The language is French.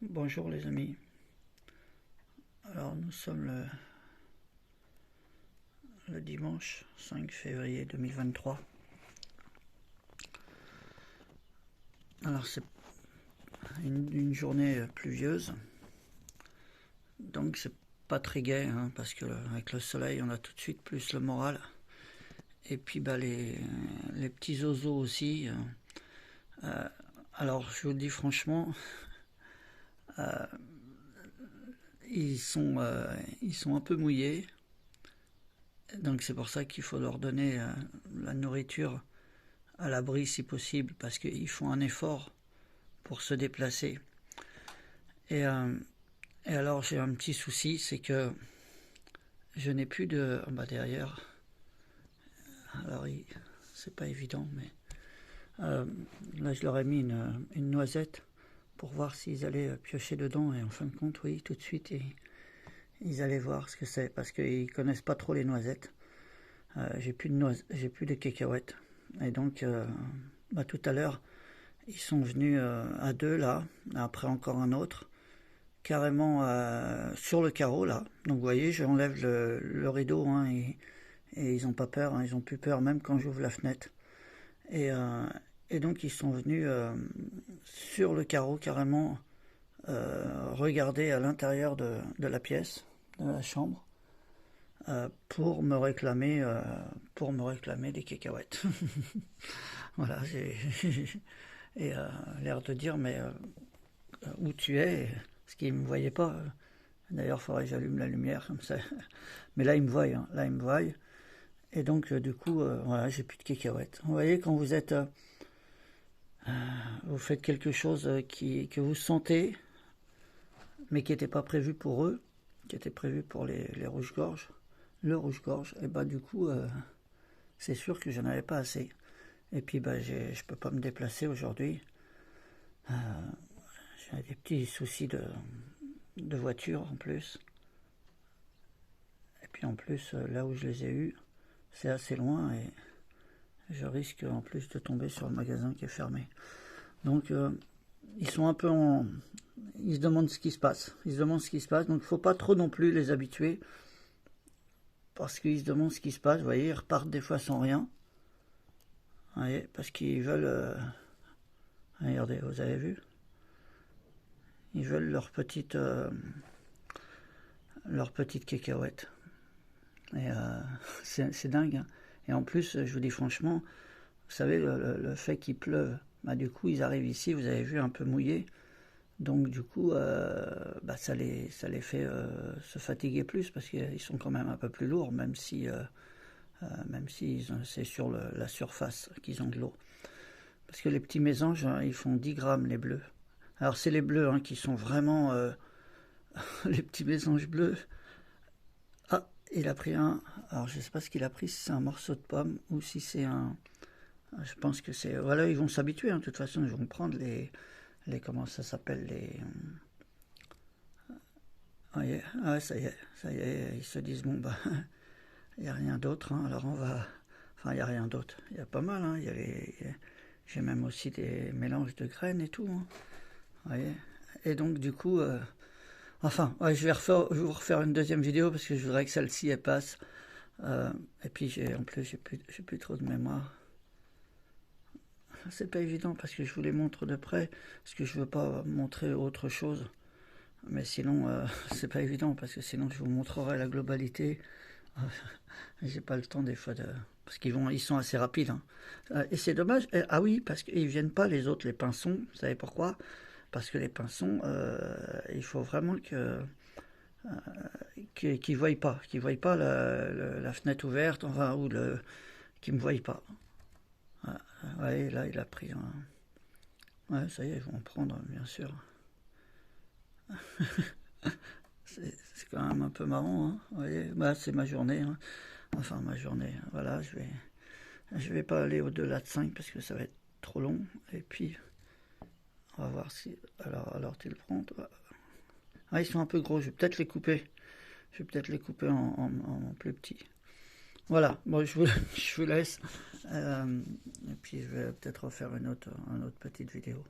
Bonjour les amis. Alors nous sommes le dimanche 5 février 2023. Alors c'est une journée pluvieuse, donc c'est pas très gai, hein, parce que avec le soleil on a tout de suite plus le moral. Et puis les petits oiseaux aussi. Alors je vous le dis franchement, ils sont un peu mouillés. Donc c'est pour ça qu'il faut leur donner la nourriture à l'abri si possible, parce qu'ils font un effort pour se déplacer. Et, euh, et alors j'ai un petit souci, c'est que je n'ai plus de... Bah derrière, alors c'est pas évident, mais là je leur ai mis une noisette pour voir s'ils allaient piocher dedans, et en fin de compte, oui, tout de suite, ils allaient voir ce que c'est, parce qu'ils connaissent pas trop les noisettes. J'ai plus de cacahuètes. Et donc, bah, tout à l'heure, ils sont venus à deux là, après encore un autre, carrément sur le carreau là. Donc vous voyez, j'enlève le rideau, hein, et ils n'ont pas peur, hein, ils ont plus peur même quand j'ouvre la fenêtre. Et, euh, et donc ils sont venus sur le carreau carrément regarder à l'intérieur de la pièce, de la chambre, pour me réclamer des cacahuètes. Voilà, j'ai et l'air de dire mais où tu es, parce qu'ils me voyaient pas. D'ailleurs, il faudrait que j'allume la lumière comme ça. Mais là, ils me voient, hein. Là, ils me voient. Et donc, du coup, voilà, j'ai plus de cacahuètes. Vous voyez, quand vous faites quelque chose que vous sentez, mais qui n'était pas prévu pour eux, qui était prévu pour les rouges-gorges, le rouge-gorge, et bah du coup, c'est sûr que j'en avais pas assez. Et puis, bah, je peux pas me déplacer aujourd'hui. Euh, j'ai des petits soucis de voiture en plus. Et puis en plus, là où je les ai eus, c'est assez loin et je risque en plus de tomber sur le magasin qui est fermé. Donc ils sont un peu en... Ils se demandent ce qui se passe. Ils se demandent ce qui se passe. Donc il ne faut pas trop non plus les habituer. Parce qu'ils se demandent ce qui se passe. Vous voyez, ils repartent des fois sans rien. Vous voyez, parce qu'ils veulent... Regardez, vous avez vu? Ils veulent leur petite cacahuète. Et c'est dingue, hein. Et en plus, je vous dis franchement, vous savez, le fait qu'il pleuve, bah, du coup, ils arrivent ici, vous avez vu, un peu mouillés. Donc, du coup, bah, ça les fait se fatiguer plus, parce qu'ils sont quand même un peu plus lourds, même si c'est sur la surface qu'ils ont de l'eau. Parce que les petits mésanges, hein, ils font 10 grammes, les bleus. Alors, c'est les bleus, hein, qui sont vraiment... les petits mésanges bleus. Ah, il a pris un... Alors, je ne sais pas ce qu'il a pris, si c'est un morceau de pomme ou si c'est un... Je pense que c'est... Voilà, ils vont s'habituer, hein. De toute façon, ils vont prendre comment ça s'appelle, voyez, ah, ça y est, ils se disent, bon, bah, il n'y a rien d'autre, hein, alors on va... Enfin, il n'y a rien d'autre. Il y a pas mal, hein. J'ai même aussi des mélanges de graines et tout, hein. Voyez. Et donc, du coup... Enfin, ouais, je vais vous refaire une deuxième vidéo parce que je voudrais que celle-ci, elle passe. Et puis, en plus, j'ai plus trop de mémoire. C'est pas évident parce que je vous les montre de près, parce que je veux pas montrer autre chose. Mais sinon, c'est pas évident parce que sinon je vous montrerai la globalité. J'ai pas le temps des fois de... Parce ils sont assez rapides, hein. Et c'est dommage. Ah oui, parce qu'ils viennent pas les autres, les pinsons. Vous savez pourquoi? Parce que les pinsons, il faut vraiment qu'ils voient pas la fenêtre ouverte, enfin, qu'ils me voient pas. Ouais, là, il a pris un... Ouais, ça y est, ils vont en prendre, bien sûr. C'est quand même un peu marrant, hein. Vous voyez, bah, c'est ma journée, hein. Enfin, ma journée. Voilà, je vais pas aller au-delà de 5 parce que ça va être trop long. Et puis, on va voir si... Alors tu le prends, toi? Ah, ils sont un peu gros, je vais peut-être les couper. Je vais peut-être les couper en plus petits. Voilà, bon, je vous laisse. Et puis, je vais peut-être refaire une autre petite vidéo.